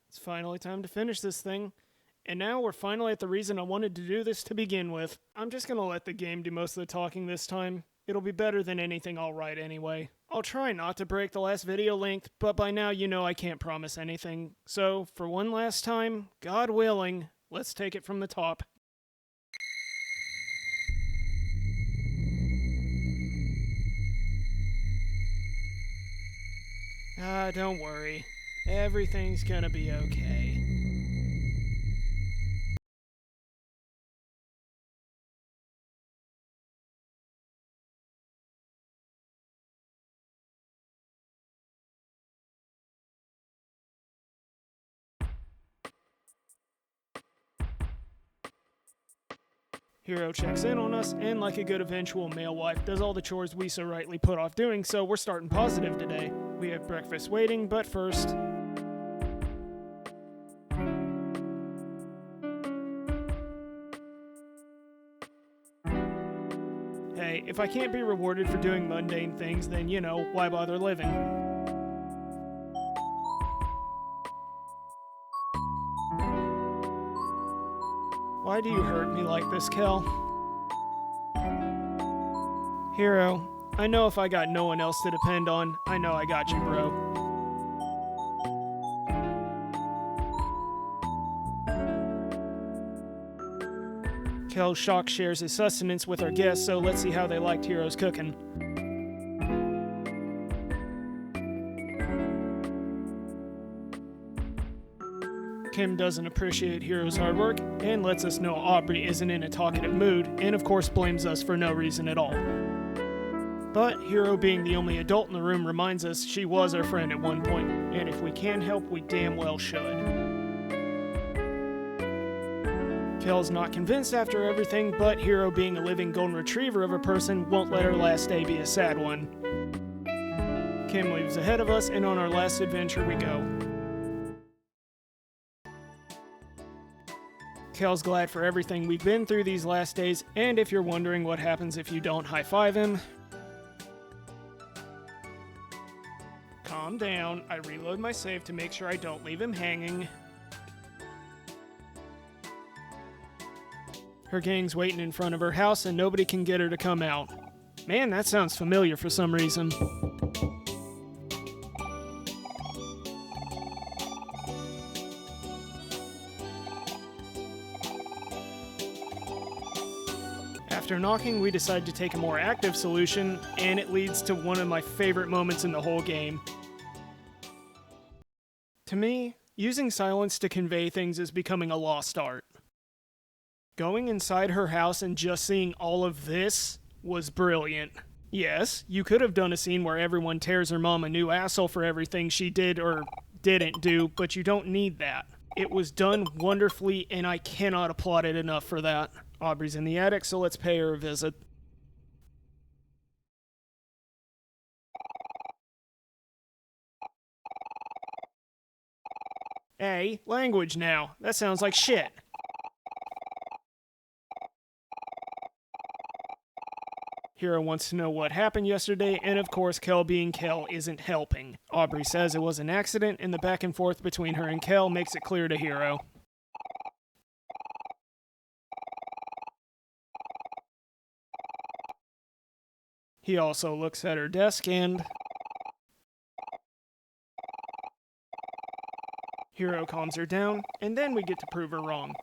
It's finally time to finish this thing. And now we're finally at the reason I wanted to do this to begin with. I'm just gonna let the game do most of the talking this time. It'll be better than anything I'll write anyway. I'll try not to break the last video length, but by now you know I can't promise anything. So, for one last time, God willing, let's take it from the top. Don't worry. Everything's gonna be okay. Hero checks in on us, and like a good eventual male wife, does all the chores we so rightly put off doing, so we're starting positive today. We have breakfast waiting, but first... Hey, if I can't be rewarded for doing mundane things, then, you know, why bother living? Why do you hurt me like this, Kel? Hero, I know if I got no one else to depend on, I know I got you, bro. Kel shock shares his sustenance with our guests, so let's see how they liked Hero's cooking. Kim doesn't appreciate Hero's hard work, and lets us know Aubrey isn't in a talkative mood, and of course blames us for no reason at all. But Hero, being the only adult in the room, reminds us she was our friend at one point, and if we can help, we damn well should. Kel's not convinced after everything, but Hero, being a living golden retriever of a person, won't let her last day be a sad one. Kim leaves ahead of us, and on our last adventure we go. Kel's glad for everything we've been through these last days, and if you're wondering what happens if you don't high-five him... Calm down, I reload my save to make sure I don't leave him hanging. Her gang's waiting in front of her house and nobody can get her to come out. Man, that sounds familiar for some reason. After knocking, we decide to take a more active solution, and it leads to one of my favorite moments in the whole game. To me, using silence to convey things is becoming a lost art. Going inside her house and just seeing all of this was brilliant. Yes, you could have done a scene where everyone tears her mom a new asshole for everything she did or didn't do, but you don't need that. It was done wonderfully, and I cannot applaud it enough for that. Aubrey's in the attic, so let's pay her a visit. Hey, language now. That sounds like shit. Hero wants to know what happened yesterday, and of course Kel being Kel isn't helping. Aubrey says it was an accident, and the back and forth between her and Kel makes it clear to Hero. He also looks at her desk and... Hero calms her down, and then we get to prove her wrong.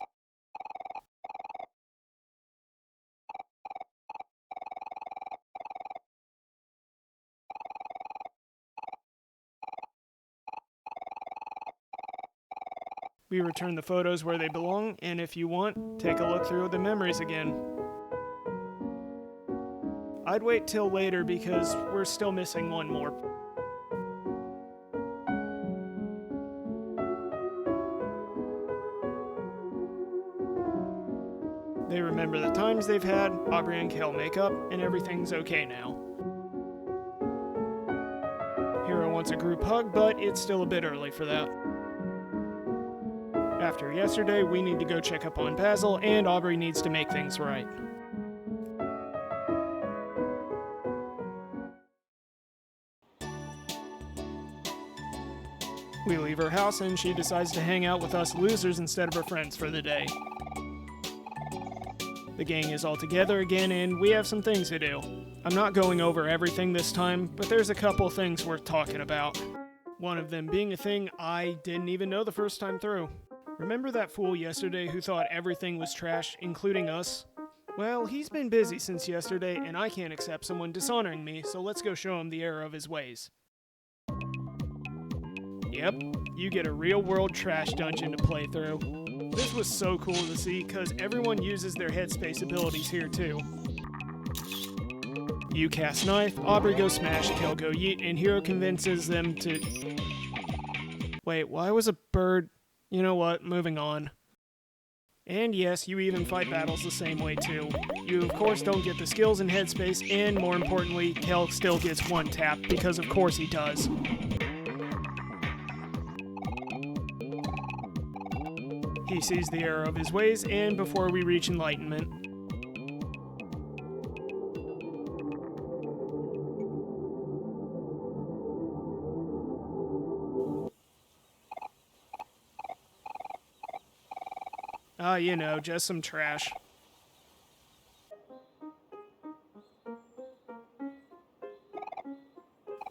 We return the photos where they belong, and if you want, take a look through the memories again. I'd wait till later because we're still missing one more. They remember the times they've had, Aubrey and Kel make up, and everything's okay now. Hero wants a group hug, but it's still a bit early for that. After yesterday, we need to go check up on Basil, and Aubrey needs to make things right. We leave her house and she decides to hang out with us losers instead of her friends for the day. The gang is all together again and we have some things to do. I'm not going over everything this time, but there's a couple things worth talking about. One of them being a thing I didn't even know the first time through. Remember that fool yesterday who thought everything was trash, including us? Well, he's been busy since yesterday and I can't accept someone dishonoring me, so let's go show him the error of his ways. Yep, you get a real-world trash dungeon to play through. This was so cool to see, because everyone uses their headspace abilities here too. You cast knife, Aubrey goes smash, Kel go yeet, and Hero convinces them to... Wait, why was a bird... You know what, moving on. And yes, you even fight battles the same way too. You of course don't get the skills in headspace, and more importantly, Kel still gets one tap, because of course he does. He sees the error of his ways, and before we reach enlightenment. You know, just some trash.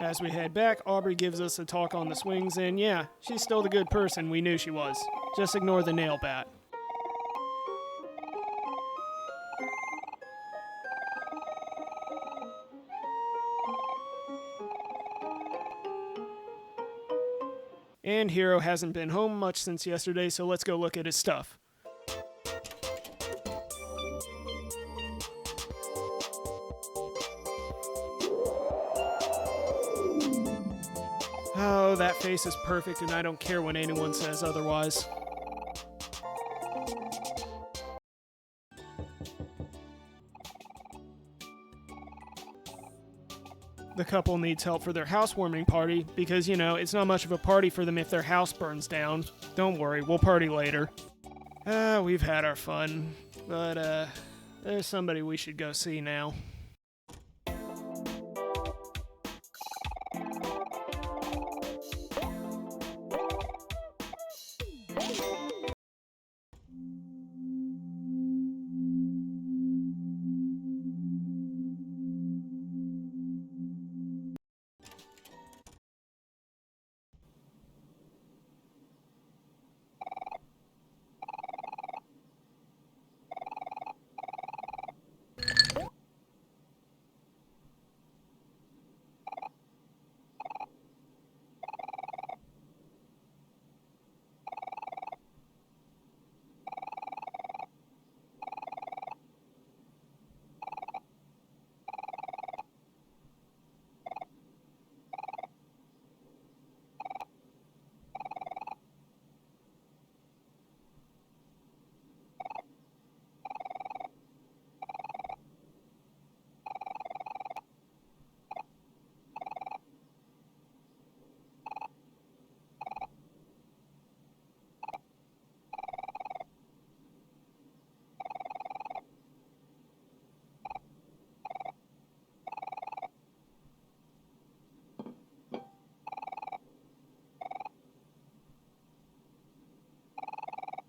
As we head back, Aubrey gives us a talk on the swings, and yeah, she's still the good person we knew she was. Just ignore the nail bat. And Hero hasn't been home much since yesterday, so let's go look at his stuff. Oh, that face is perfect and I don't care when anyone says otherwise. The couple needs help for their housewarming party because, you know, it's not much of a party for them if their house burns down. Don't worry, we'll party later. We've had our fun, but there's somebody we should go see now.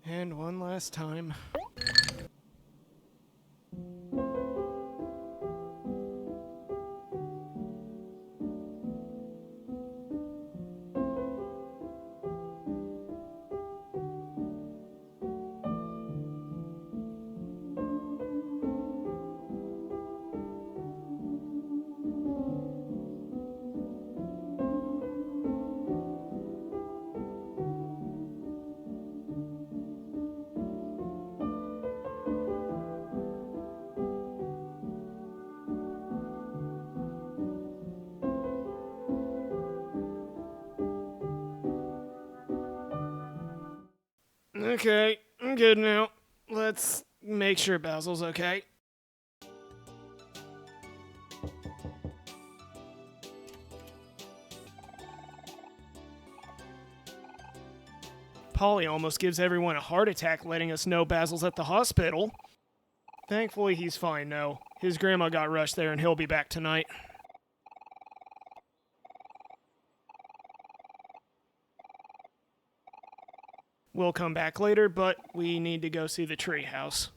And one last time. Okay, I'm good now. Let's make sure Basil's okay. Polly almost gives everyone a heart attack letting us know Basil's at the hospital. Thankfully, he's fine now. His grandma got rushed there and he'll be back tonight. We'll come back later, but we need to go see the treehouse.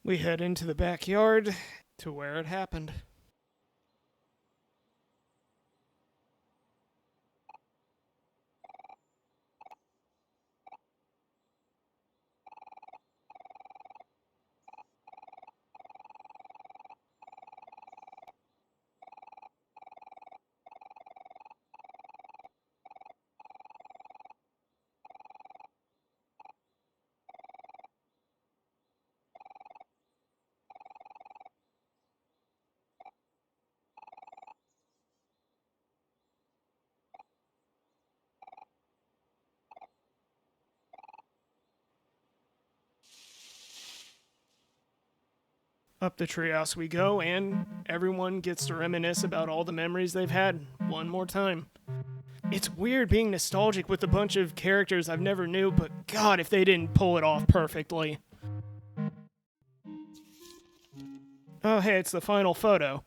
We head into the backyard to where it happened. Up the treehouse we go, and everyone gets to reminisce about all the memories they've had one more time. It's weird being nostalgic with a bunch of characters I've never knew, but God, if they didn't pull it off perfectly. Oh, hey, it's the final photo.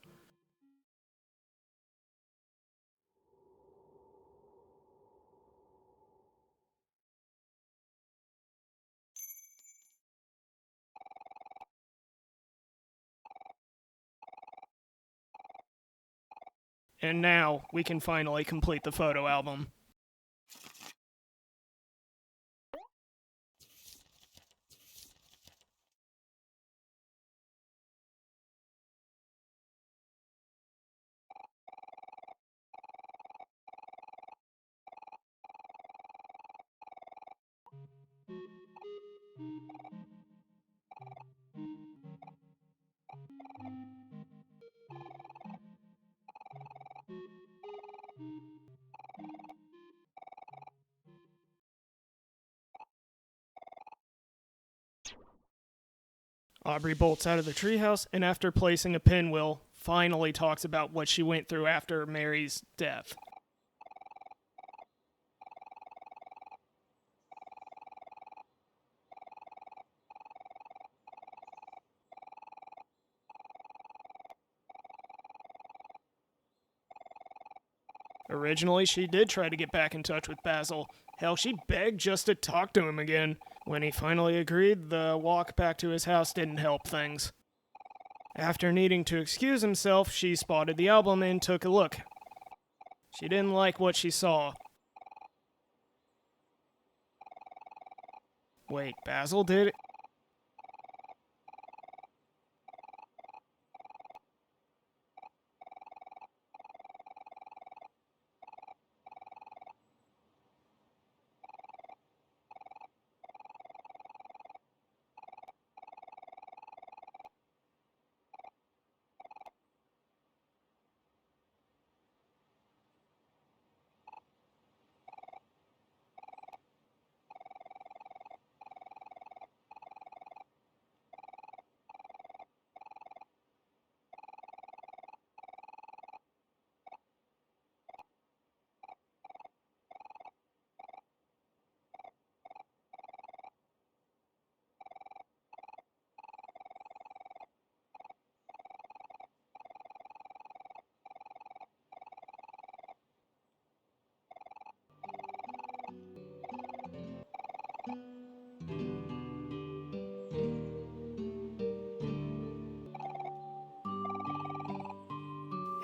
And now we can finally complete the photo album. Aubrey bolts out of the treehouse, and after placing a pinwheel, finally talks about what she went through after Mary's death. Originally, she did try to get back in touch with Basil. Hell, she begged just to talk to him again. When he finally agreed, the walk back to his house didn't help things. After needing to excuse himself, she spotted the album and took a look. She didn't like what she saw. Wait, Basil did it?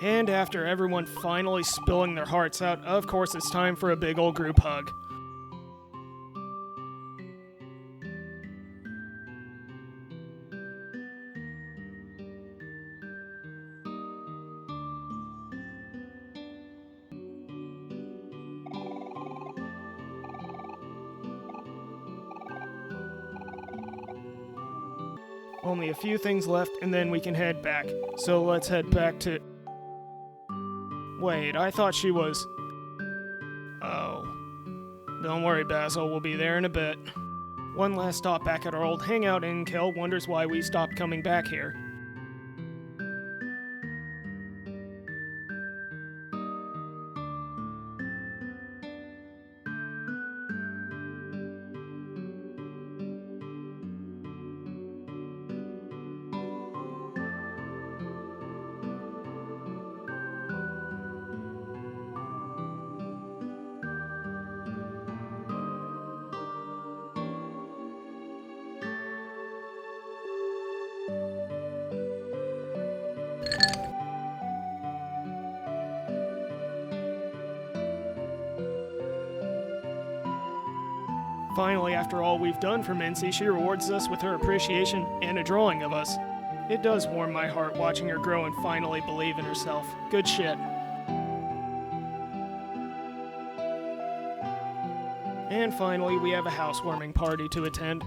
And after everyone finally spilling their hearts out, of course it's time for a big old group hug. Only a few things left and then we can head back. So let's head back to... Wait, I thought she was... Oh. Don't worry, Basil, we'll be there in a bit. One last stop back at our old hangout, and Kel wonders why we stopped coming back here. Finally, after all we've done for Mincy, she rewards us with her appreciation and a drawing of us. It does warm my heart watching her grow and finally believe in herself. Good shit. And finally, we have a housewarming party to attend.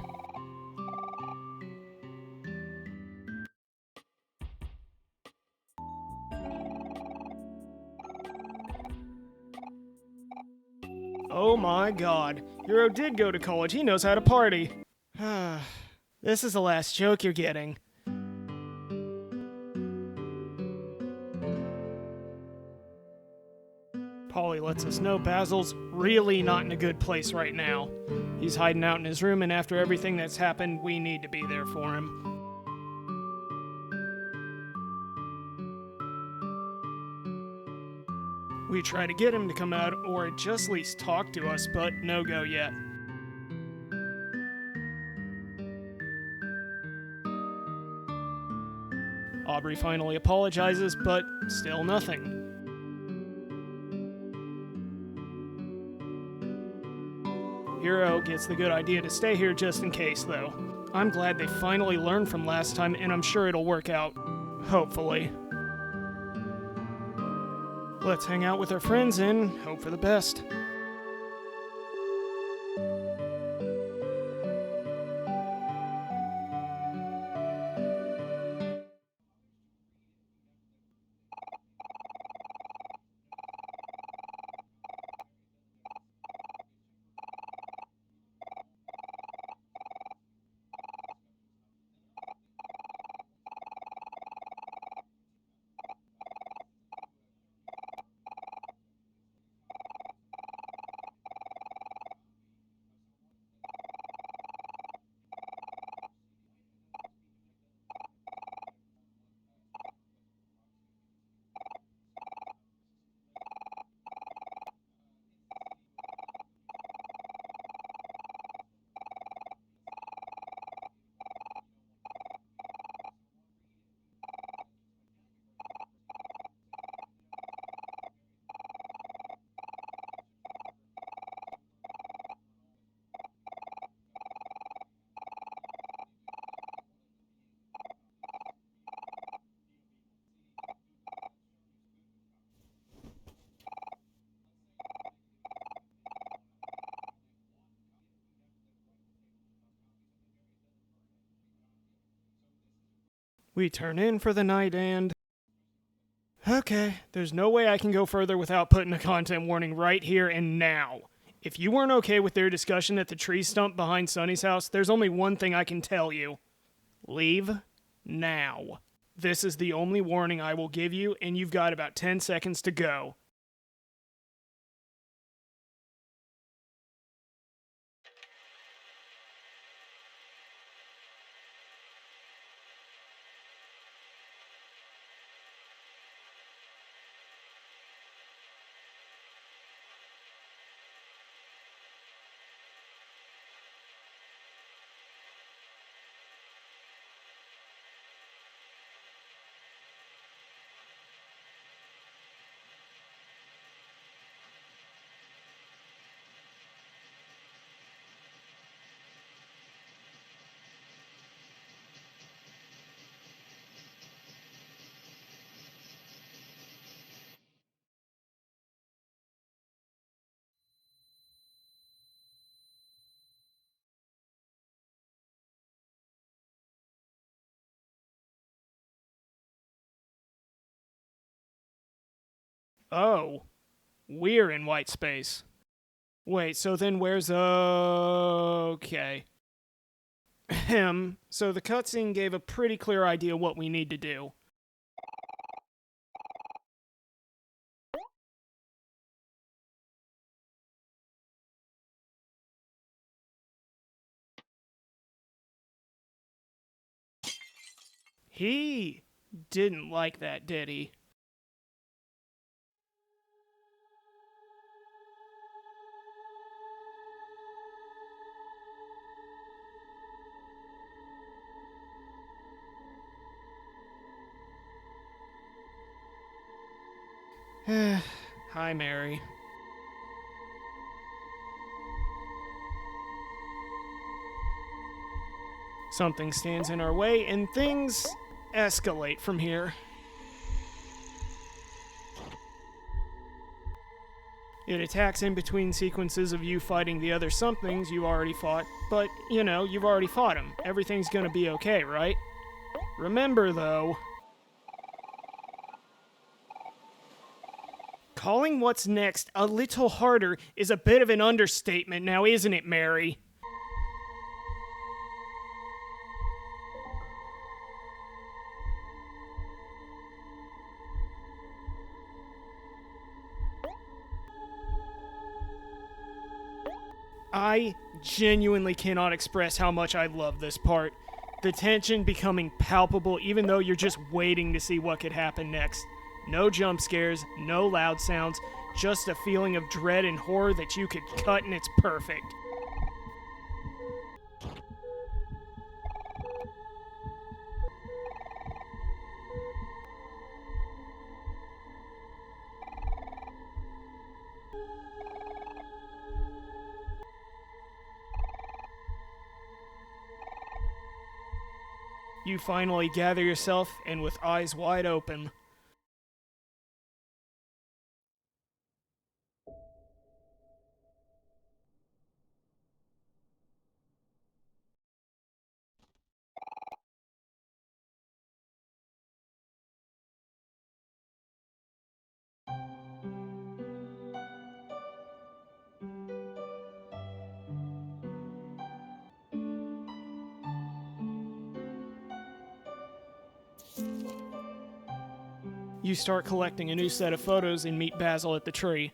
Oh my god. Hiro did go to college. He knows how to party. This is the last joke you're getting. Polly lets us know Basil's really not in a good place right now. He's hiding out in his room, and after everything that's happened, we need to be there for him. We try to get him to come out or just at least talk to us, but no go yet. Aubrey finally apologizes, but still nothing. Hiro gets the good idea to stay here just in case, though. I'm glad they finally learned from last time, and I'm sure it'll work out. Hopefully. Let's hang out with our friends and hope for the best. We turn in for the night and... Okay, there's no way I can go further without putting a content warning right here and now. If you weren't okay with their discussion at the tree stump behind Sunny's house, there's only one thing I can tell you. Leave now. This is the only warning I will give you, and you've got about 10 seconds to go. Oh, we're in white space. Wait, so then where's... Okay. So the cutscene gave a pretty clear idea what we need to do. He didn't like that, did he? Hi, Mary. Something stands in our way, and things escalate from here. It attacks in between sequences of you fighting the other somethings you already fought, but, you know, you've already fought them. Everything's gonna be okay, right? Remember, though, calling what's next a little harder is a bit of an understatement now, isn't it, Mary? I genuinely cannot express how much I love this part. The tension becoming palpable even though you're just waiting to see what could happen next. No jump scares, no loud sounds, just a feeling of dread and horror that you could cut and it's perfect. You finally gather yourself and with eyes wide open. You start collecting a new set of photos and meet Basil at the tree.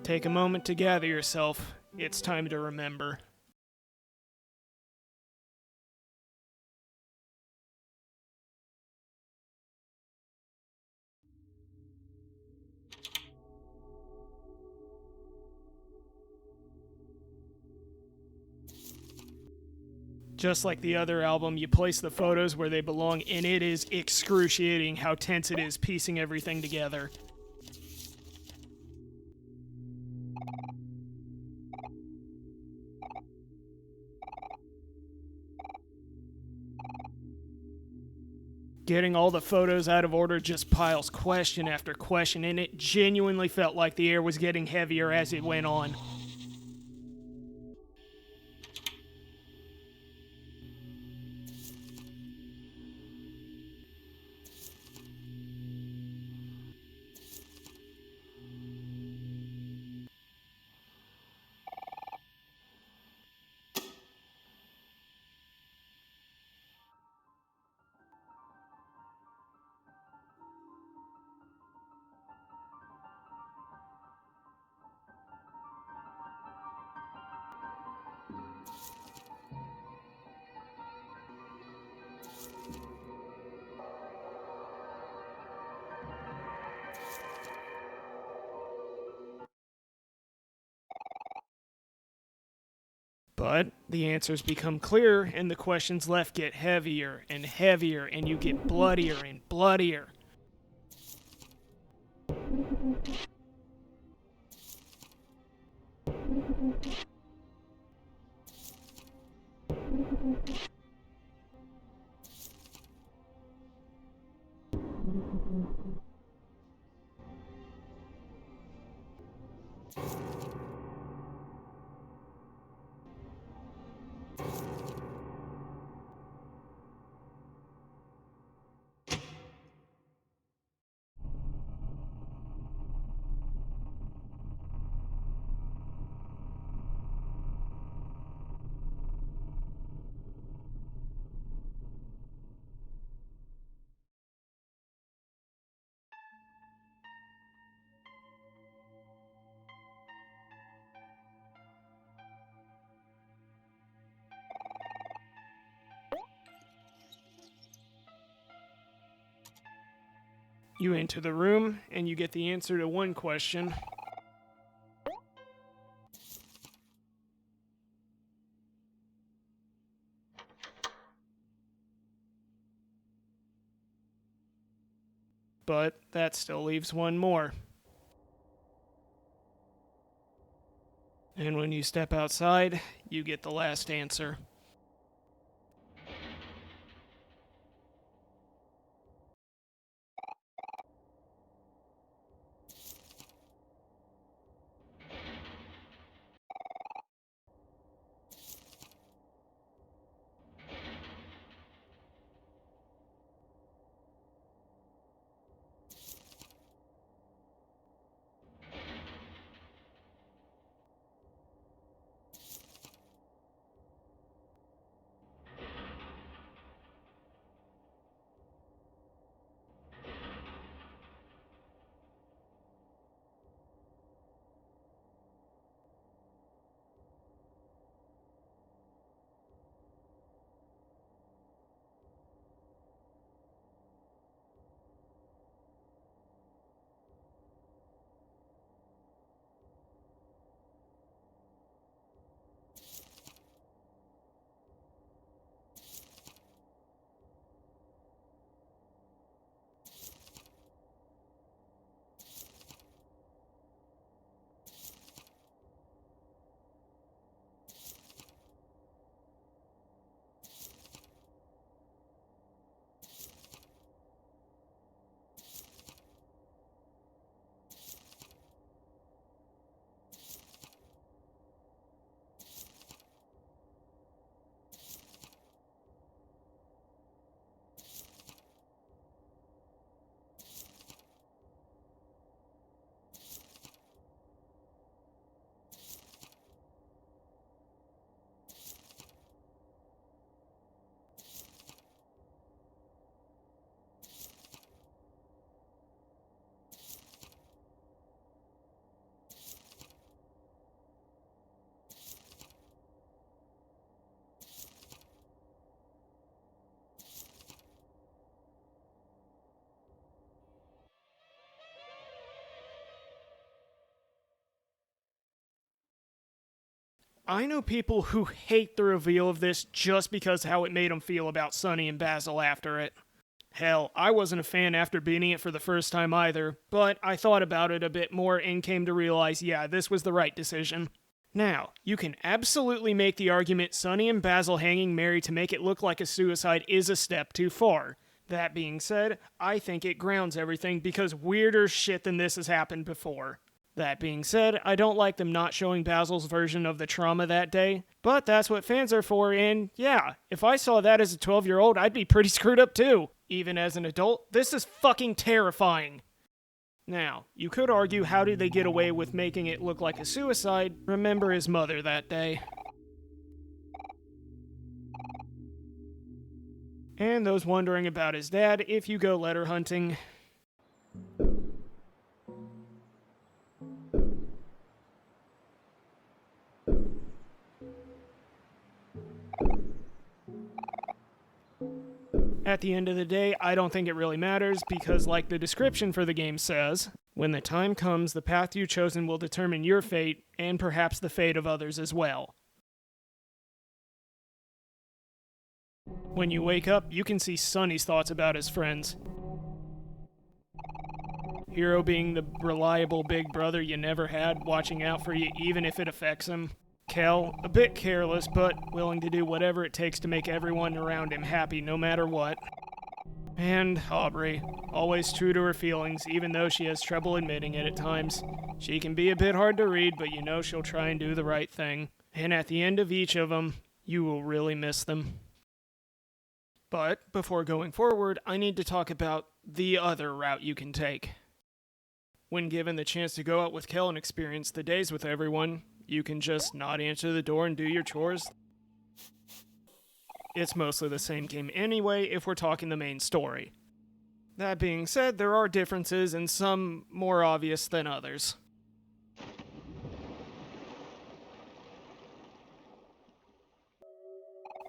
Take a moment to gather yourself. It's time to remember. Just like the other album, you place the photos where they belong, and it is excruciating how tense it is piecing everything together. Getting all the photos out of order just piles question after question, and it genuinely felt like the air was getting heavier as it went on. But the answers become clearer, and the questions left get heavier and heavier, and you get bloodier and bloodier. You enter the room, and you get the answer to one question. But that still leaves one more. And when you step outside, you get the last answer. I know people who hate the reveal of this just because how it made them feel about Sonny and Basil after it. Hell, I wasn't a fan after beating it for the first time either, but I thought about it a bit more and came to realize, yeah, this was the right decision. Now, you can absolutely make the argument Sonny and Basil hanging Mary to make it look like a suicide is a step too far. That being said, I think it grounds everything because weirder shit than this has happened before. That being said, I don't like them not showing Basil's version of the trauma that day, but that's what fans are for, and yeah, if I saw that as a 12-year-old, I'd be pretty screwed up too. Even as an adult, this is fucking terrifying. Now, you could argue how did they get away with making it look like a suicide? Remember his mother that day. And those wondering about his dad, if you go letter hunting, at the end of the day, I don't think it really matters because, like the description for the game says, when the time comes, the path you've chosen will determine your fate and perhaps the fate of others as well. When you wake up, you can see Sonny's thoughts about his friends. Hero being the reliable big brother you never had, watching out for you even if it affects him. Kel, a bit careless, but willing to do whatever it takes to make everyone around him happy no matter what. And Aubrey, always true to her feelings, even though she has trouble admitting it at times. She can be a bit hard to read, but you know she'll try and do the right thing. And at the end of each of them, you will really miss them. But before going forward, I need to talk about the other route you can take. When given the chance to go out with Kel and experience the days with everyone, you can just not answer the door and do your chores. It's mostly the same game anyway if we're talking the main story. That being said, there are differences and some more obvious than others.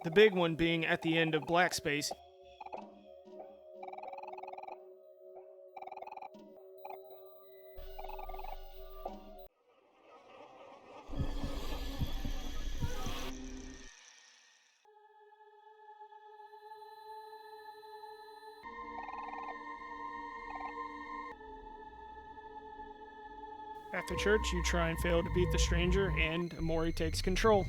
The big one being at the end of Black Space. After church, you try and fail to beat the stranger, and PrOMori takes control.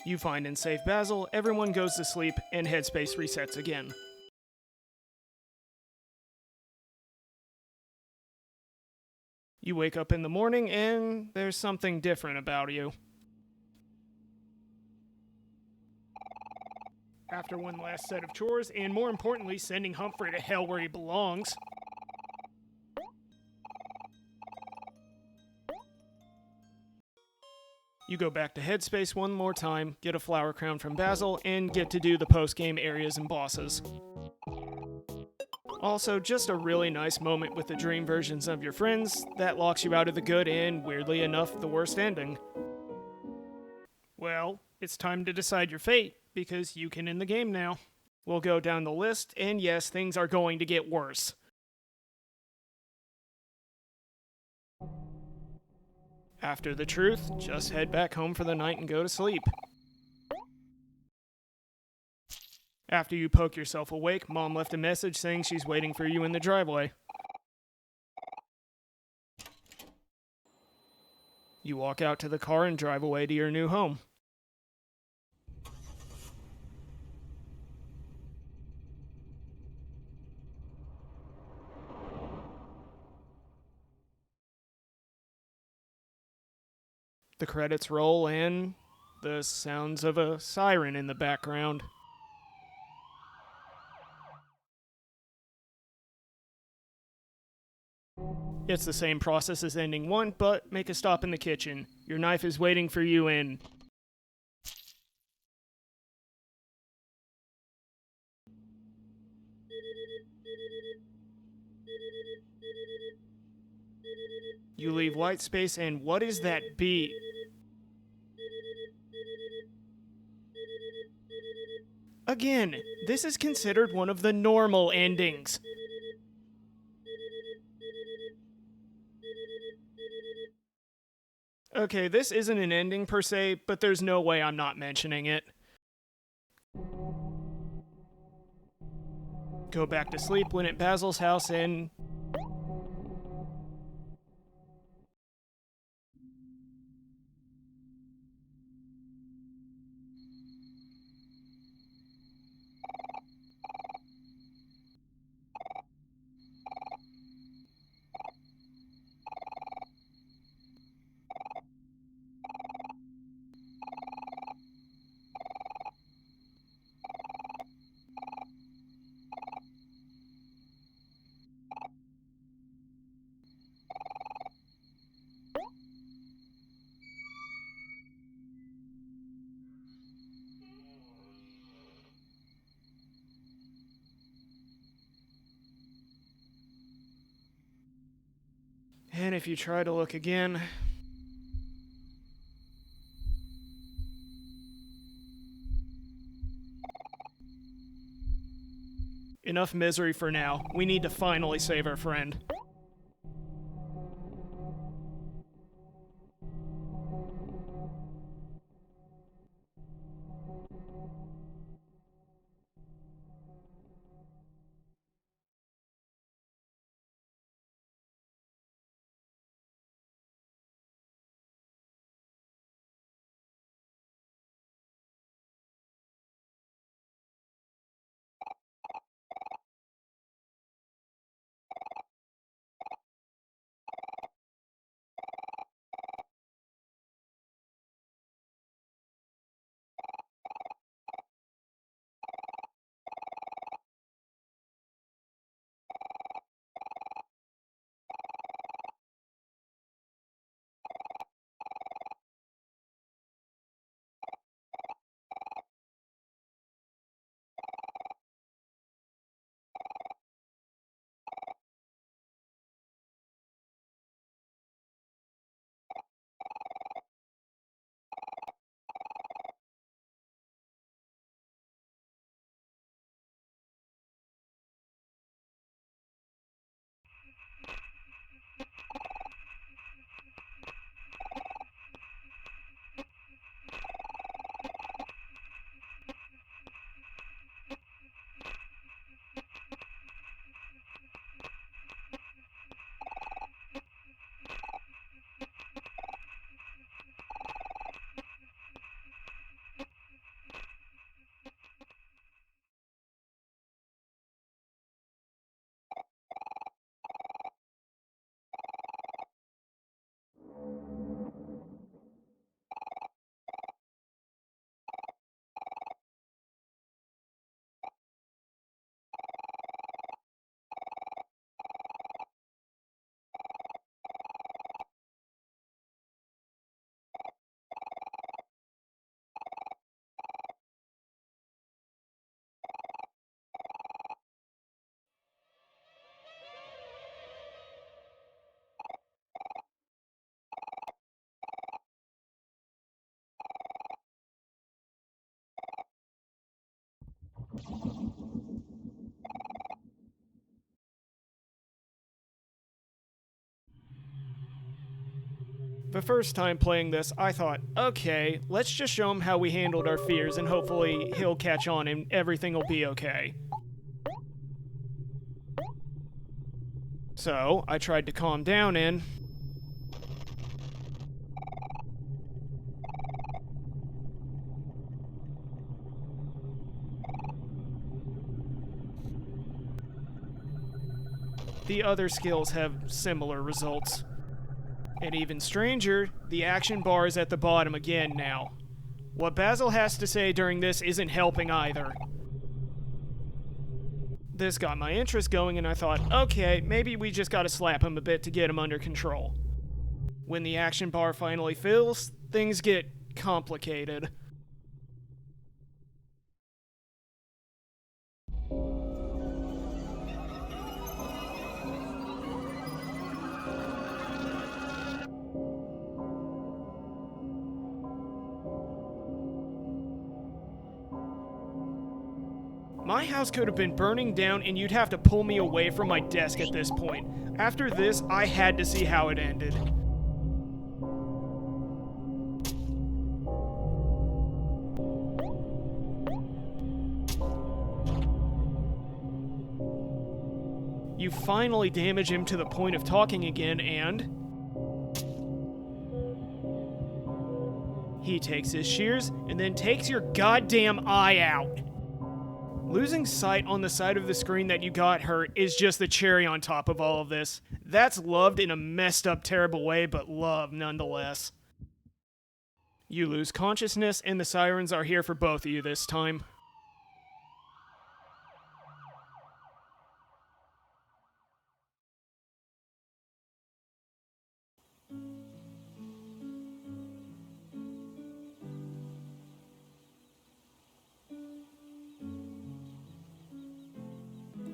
You find and save Basil, everyone goes to sleep, and headspace resets again. You wake up in the morning, and there's something different about you. After one last set of chores, and more importantly, sending Humphrey to hell where he belongs, you go back to Headspace one more time, get a flower crown from Basil, and get to do the post-game areas and bosses. Also, just a really nice moment with the dream versions of your friends that locks you out of the good and, weirdly enough, the worst ending. Well, it's time to decide your fate, because you can end the game now. We'll go down the list, and yes, things are going to get worse. After the truth, just head back home for the night and go to sleep. After you poke yourself awake, Mom left a message saying she's waiting for you in the driveway. You walk out to the car and drive away to your new home. The credits roll and the sounds of a siren in the background. It's the same process as ending 1, but make a stop in the kitchen. Your knife is waiting for you in... You leave white space, and what is that beat? Again, this is considered one of the normal endings. Okay, this isn't an ending per se, but there's no way I'm not mentioning it. Go back to sleep when at Basil's house and... And if you try to look again... Enough misery for now. We need to finally save our friend. The first time playing this, I thought, okay, let's just show him how we handled our fears and hopefully he'll catch on and everything will be okay. So, I tried to calm down and... the other skills have similar results. And even stranger, the action bar is at the bottom again now. What Basil has to say during this isn't helping either. This got my interest going and I thought, okay, maybe we just gotta slap him a bit to get him under control. When the action bar finally fills, things get complicated. My house could have been burning down and you'd have to pull me away from my desk at this point. After this, I had to see how it ended. You finally damage him to the point of talking again, and... he takes his shears and then takes your goddamn eye out. Losing sight on the side of the screen that you got hurt is just the cherry on top of all of this. That's loved in a messed up, terrible way, but love nonetheless. You lose consciousness, and the sirens are here for both of you this time.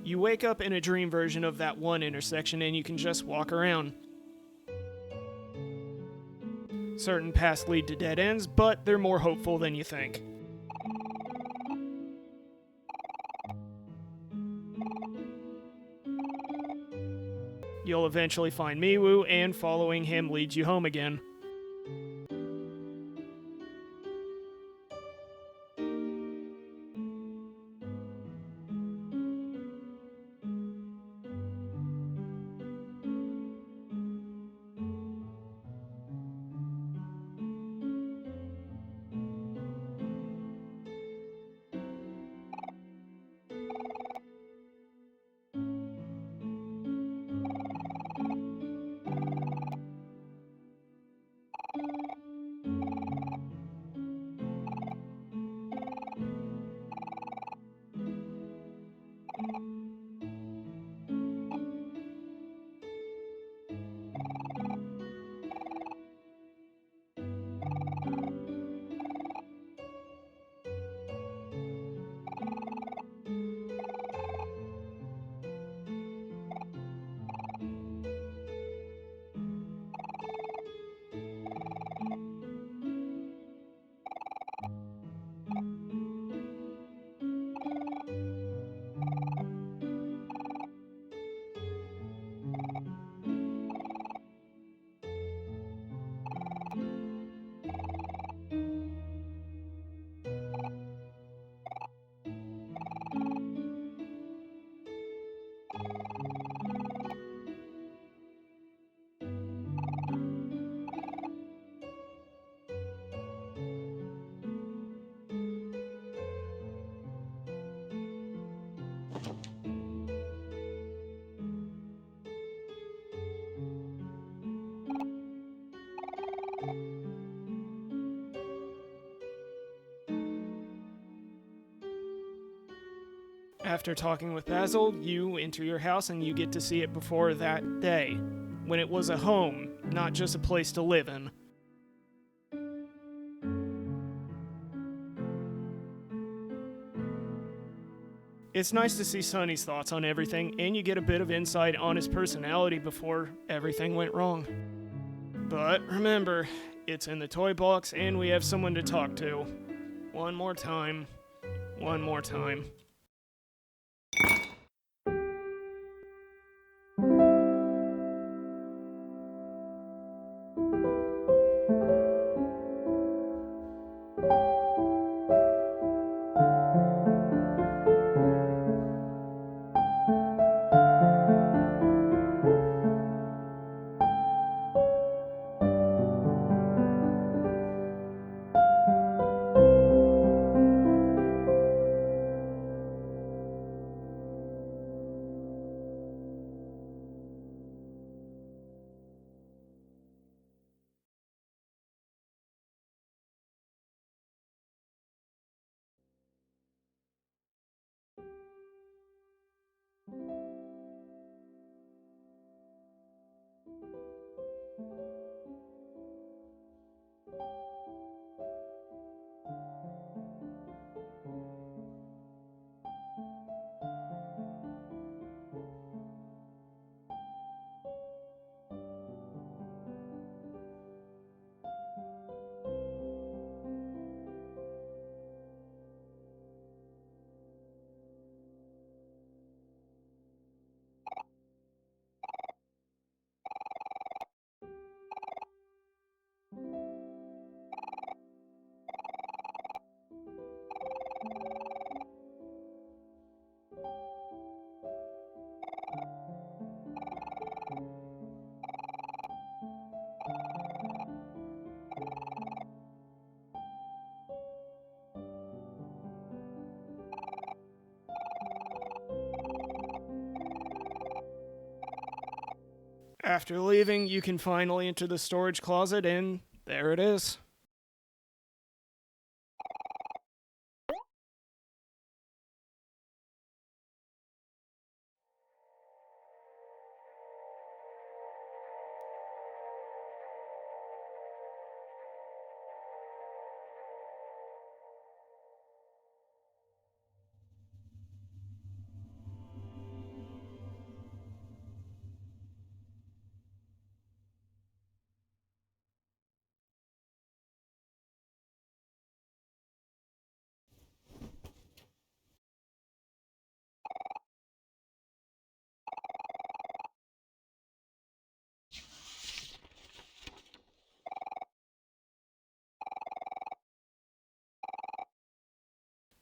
You wake up in a dream version of that one intersection and you can just walk around. Certain paths lead to dead ends, but they're more hopeful than you think. You'll eventually find Miwu, and following him leads you home again. After talking with Basil, you enter your house and you get to see it before that day, when it was a home, not just a place to live in. It's nice to see Sonny's thoughts on everything, and you get a bit of insight on his personality before everything went wrong. But remember, it's in the toy box and we have someone to talk to. One more time. One more time. After leaving, you can finally enter the storage closet, and there it is.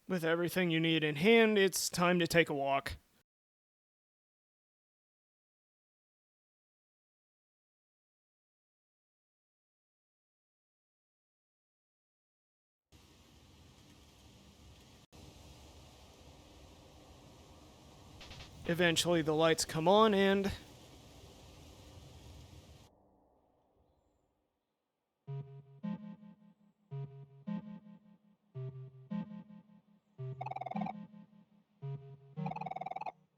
With everything you need in hand, it's time to take a walk. Eventually, the lights come on, and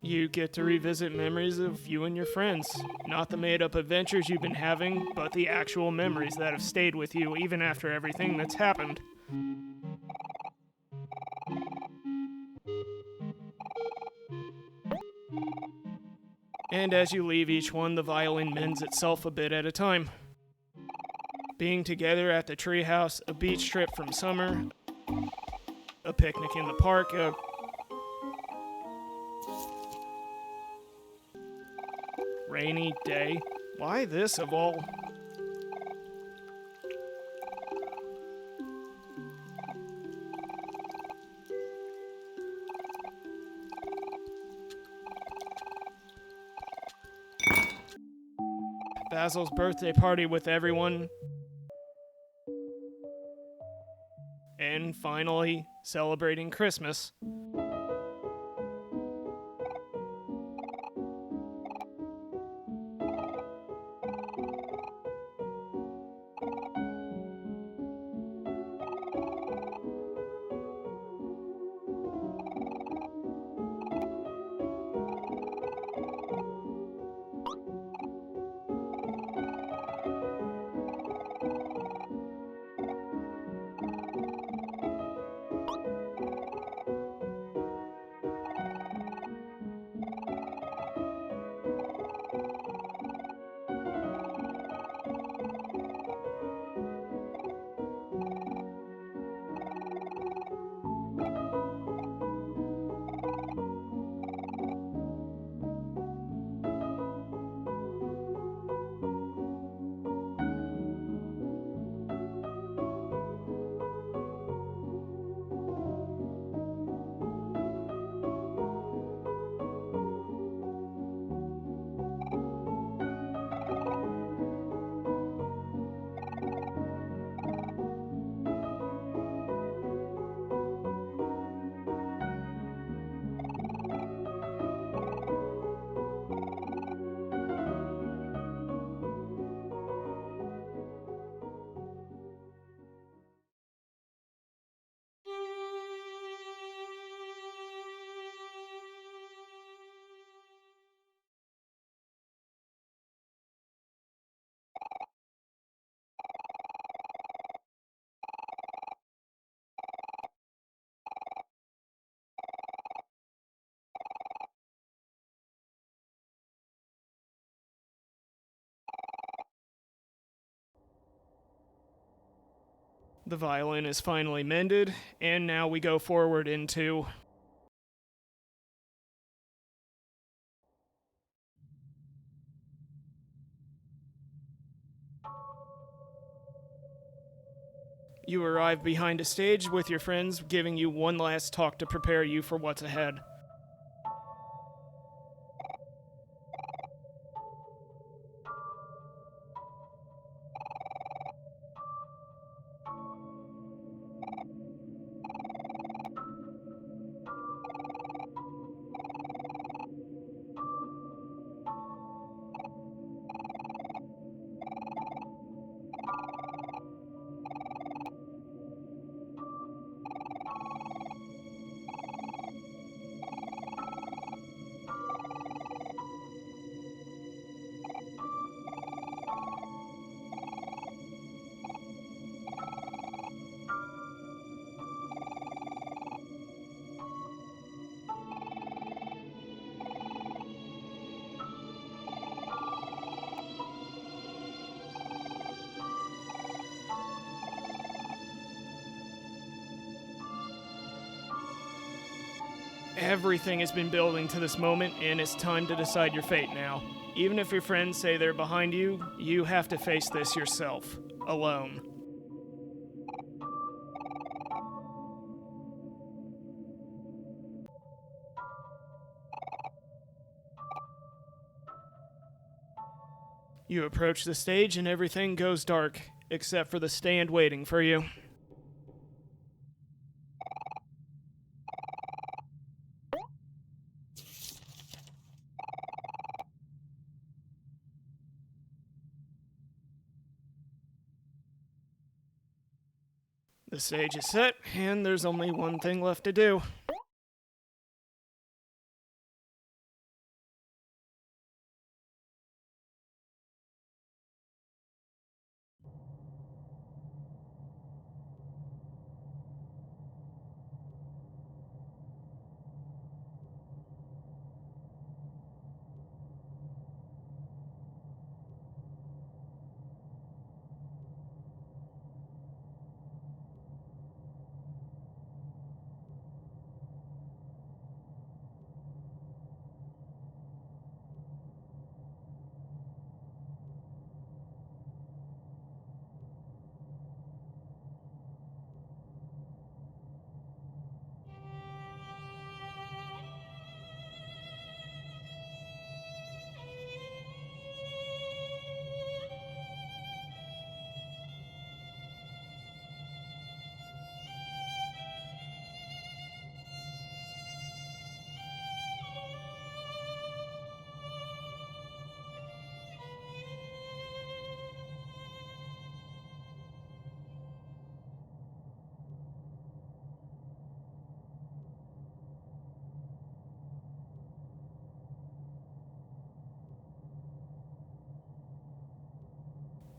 you get to revisit memories of you and your friends. Not the made up adventures you've been having, but the actual memories that have stayed with you even after everything that's happened. And as you leave each one, the violin mends itself a bit at a time. Being together at the treehouse, a beach trip from summer, a picnic in the park, a rainy day. Why this of all? Basil's birthday party with everyone. And finally, celebrating Christmas. The violin is finally mended, and now we go forward into you arrive behind a stage with your friends, giving you one last talk to prepare you for what's ahead. Everything has been building to this moment, and it's time to decide your fate now. Even if your friends say they're behind you, you have to face this yourself, alone. You approach the stage and everything goes dark, except for the stand waiting for you. The stage is set, and there's only one thing left to do.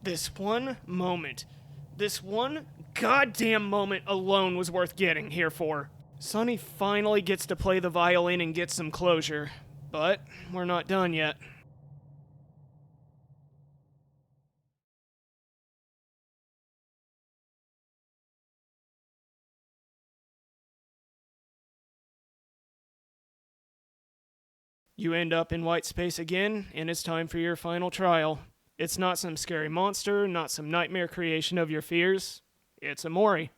This one goddamn moment alone was worth getting here for. Sonny finally gets to play the violin and get some closure, but we're not done yet. You end up in white space again, and it's time for your final trial. It's not some scary monster, not some nightmare creation of your fears. It's PrOMori.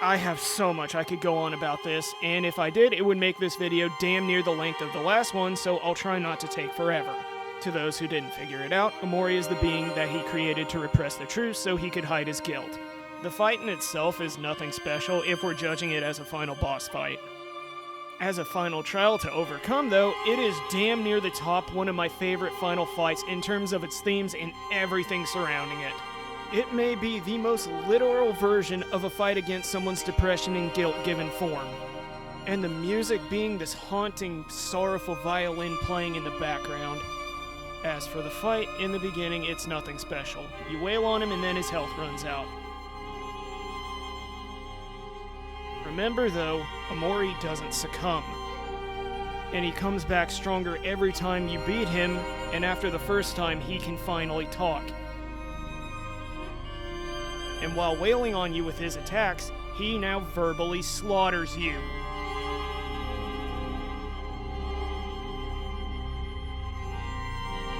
I have so much I could go on about this, and if I did, it would make this video damn near the length of the last one, so I'll try not to take forever. To those who didn't figure it out, PrOMori is the being that he created to repress the truth so he could hide his guilt. The fight in itself is nothing special if we're judging it as a final boss fight. As a final trial to overcome, though, it is damn near the top one of my favorite final fights in terms of its themes and everything surrounding it. It may be the most literal version of a fight against someone's depression and guilt given form. And the music being this haunting, sorrowful violin playing in the background. As for the fight, in the beginning, it's nothing special. You wail on him and then his health runs out. Remember though, PrOMori doesn't succumb. And he comes back stronger every time you beat him, and after the first time he can finally talk. And while wailing on you with his attacks, he now verbally slaughters you.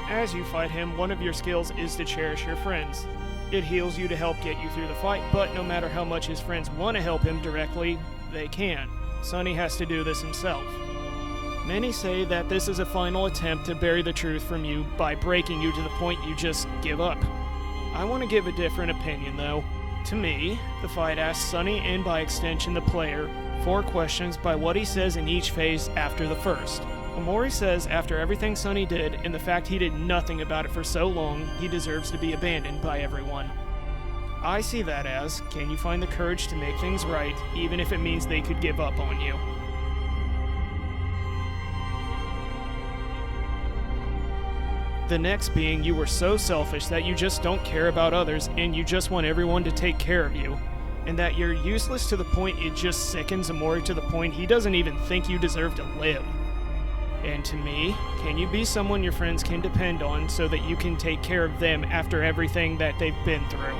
As you fight him, one of your skills is to cherish your friends. It heals you to help get you through the fight, but no matter how much his friends want to help him directly, they can't. Sonny has to do this himself. Many say that this is a final attempt to bury the truth from you by breaking you to the point you just give up. I want to give a different opinion though. To me, the fight asks Sonny, and by extension the player, 4 questions by what he says in each phase after the first. PrOMori says after everything Sonny did, and the fact he did nothing about it for so long, he deserves to be abandoned by everyone. I see that as, can you find the courage to make things right, even if it means they could give up on you? The next being, you were so selfish that you just don't care about others and you just want everyone to take care of you. And that you're useless to the point it just sickens PrOMori to the point he doesn't even think you deserve to live. And to me, can you be someone your friends can depend on so that you can take care of them after everything that they've been through?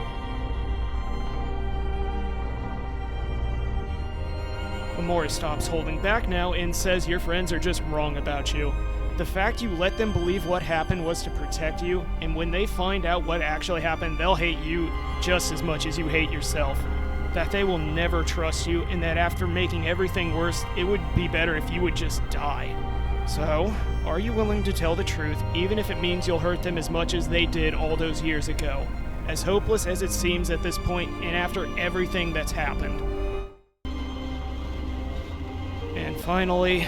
Omori stops holding back now and says your friends are just wrong about you. The fact you let them believe what happened was to protect you, and when they find out what actually happened, they'll hate you just as much as you hate yourself. That they will never trust you, and that after making everything worse, it would be better if you would just die. So, are you willing to tell the truth, even if it means you'll hurt them as much as they did all those years ago? As hopeless as it seems at this point, and after everything that's happened. And finally...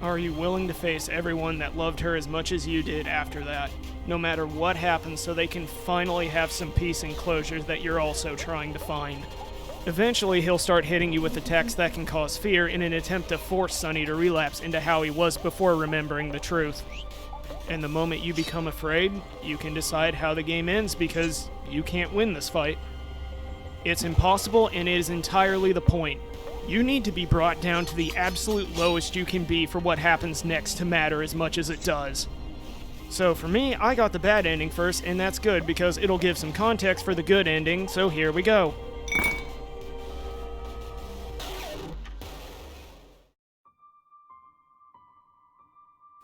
are you willing to face everyone that loved her as much as you did after that, no matter what happens, so they can finally have some peace and closure that you're also trying to find? Eventually, he'll start hitting you with attacks that can cause fear in an attempt to force Sunny to relapse into how he was before remembering the truth. And the moment you become afraid, you can decide how the game ends because you can't win this fight. It's impossible, and it is entirely the point. You need to be brought down to the absolute lowest you can be for what happens next to matter as much as it does. So for me, I got the bad ending first, and that's good because it'll give some context for the good ending, so here we go.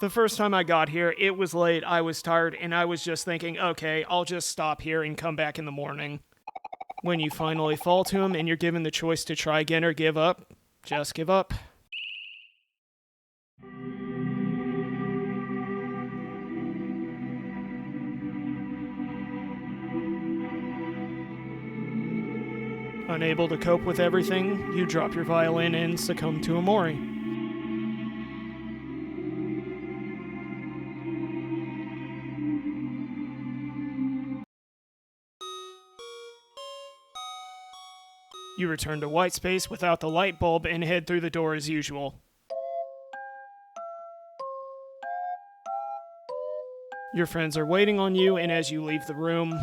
The first time I got here, it was late, I was tired, and I was just thinking, okay, I'll just stop here and come back in the morning. When you finally fall to him and you're given the choice to try again or give up, just give up. Unable to cope with everything, you drop your violin and succumb to Omori. You return to white space without the light bulb and head through the door as usual. Your friends are waiting on you, and as you leave the room,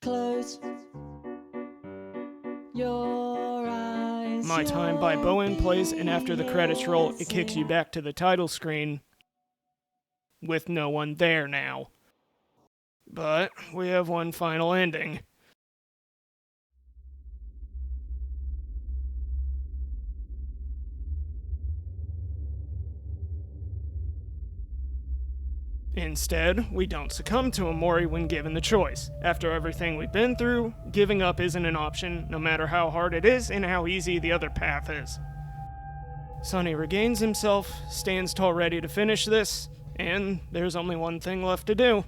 Close your eyes. My Time by Bowen plays, and after the credits roll, it kicks you back to the title screen with no one there now. But we have one final ending. Instead, we don't succumb to Omori when given the choice. After everything we've been through, giving up isn't an option, no matter how hard it is and how easy the other path is. Sunny regains himself, stands tall ready to finish this, and there's only one thing left to do.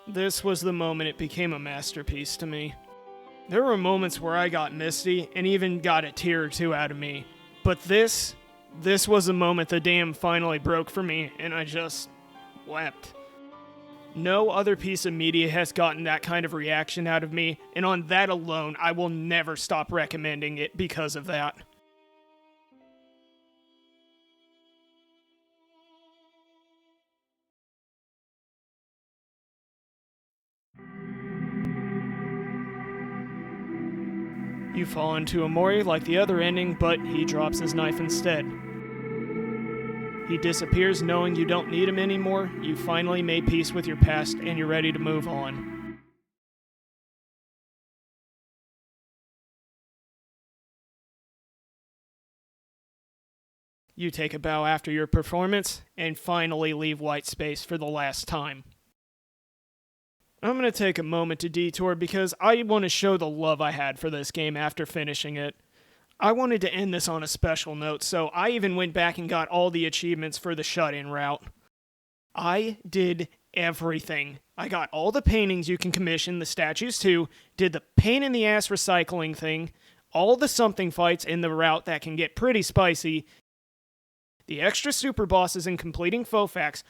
This was the moment it became a masterpiece to me. There were moments where I got misty and even got a tear or two out of me. But this was the moment the dam finally broke for me, and I just wept. No other piece of media has gotten that kind of reaction out of me, and on that alone, I will never stop recommending it because of that. You fall into PrOMori like the other ending, but he drops his knife instead. He disappears knowing you don't need him anymore. You finally made peace with your past and you're ready to move on. You take a bow after your performance and finally leave white space for the last time. I'm going to take a moment to detour because I want to show the love I had for this game after finishing it. I wanted to end this on a special note, so I even went back and got all the achievements for the shut-in route. I did everything. I got all the paintings you can commission, the statues too, did the pain-in-the-ass recycling thing, all the something fights in the route that can get pretty spicy, the extra super bosses and completing Fofax,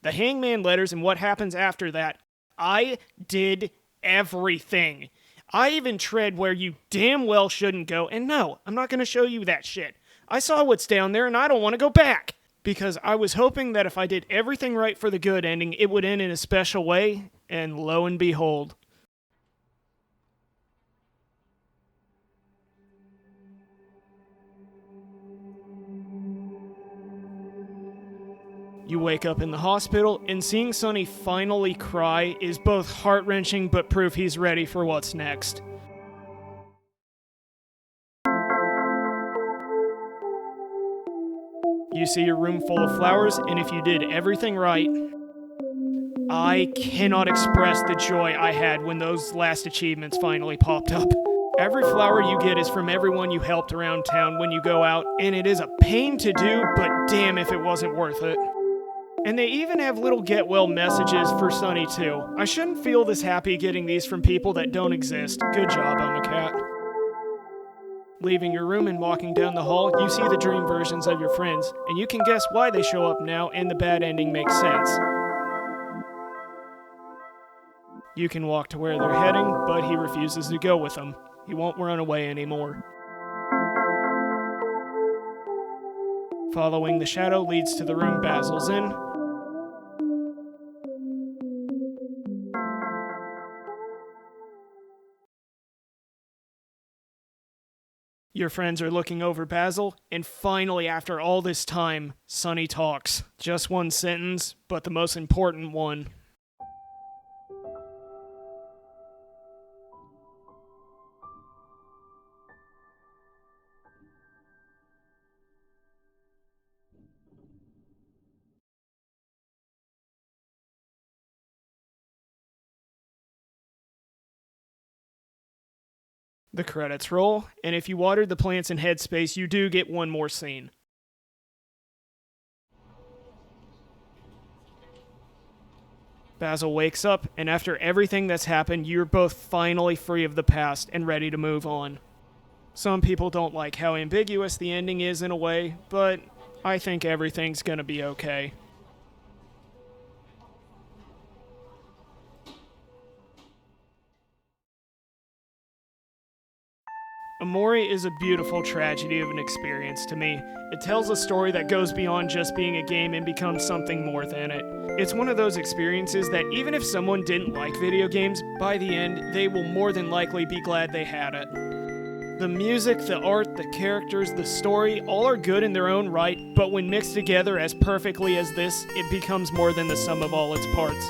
the hangman letters and what happens after that. I did everything. I even tread where you damn well shouldn't go, and no, I'm not going to show you that shit. I saw what's down there and I don't want to go back. Because I was hoping that if I did everything right for the good ending, it would end in a special way, and lo and behold. You wake up in the hospital, and seeing Sonny finally cry is both heart-wrenching but proof he's ready for what's next. You see your room full of flowers, and if you did everything right, I cannot express the joy I had when those last achievements finally popped up. Every flower you get is from everyone you helped around town when you go out, and it is a pain to do, but damn if it wasn't worth it. And they even have little get well messages for Sonny too. I shouldn't feel this happy getting these from people that don't exist. Good job, I'm a cat. Leaving your room and walking down the hall, you see the dream versions of your friends, and you can guess why they show up now and the bad ending makes sense. You can walk to where they're heading, but he refuses to go with them. He won't run away anymore. Following the shadow leads to the room Basil's in. Your friends are looking over Basil, and finally, after all this time, Sonny talks. Just one sentence, but the most important one. The credits roll, and if you watered the plants in Headspace, you do get one more scene. Basil wakes up, and after everything that's happened, you're both finally free of the past and ready to move on. Some people don't like how ambiguous the ending is in a way, but I think everything's gonna be okay. PrOMori is a beautiful tragedy of an experience to me. It tells a story that goes beyond just being a game and becomes something more than it. It's one of those experiences that even if someone didn't like video games, by the end, they will more than likely be glad they had it. The music, the art, the characters, the story, all are good in their own right, but when mixed together as perfectly as this, it becomes more than the sum of all its parts.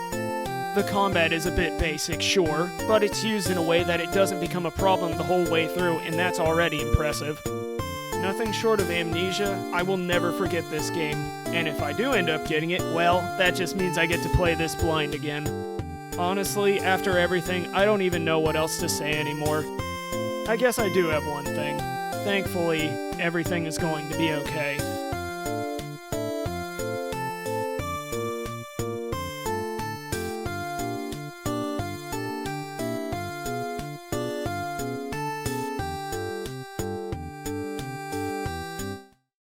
The combat is a bit basic, sure, but it's used in a way that it doesn't become a problem the whole way through, and that's already impressive. Nothing short of amnesia, I will never forget this game. And if I do end up getting it, well, that just means I get to play this blind again. Honestly, after everything, I don't even know what else to say anymore. I guess I do have one thing. Thankfully, everything is going to be okay.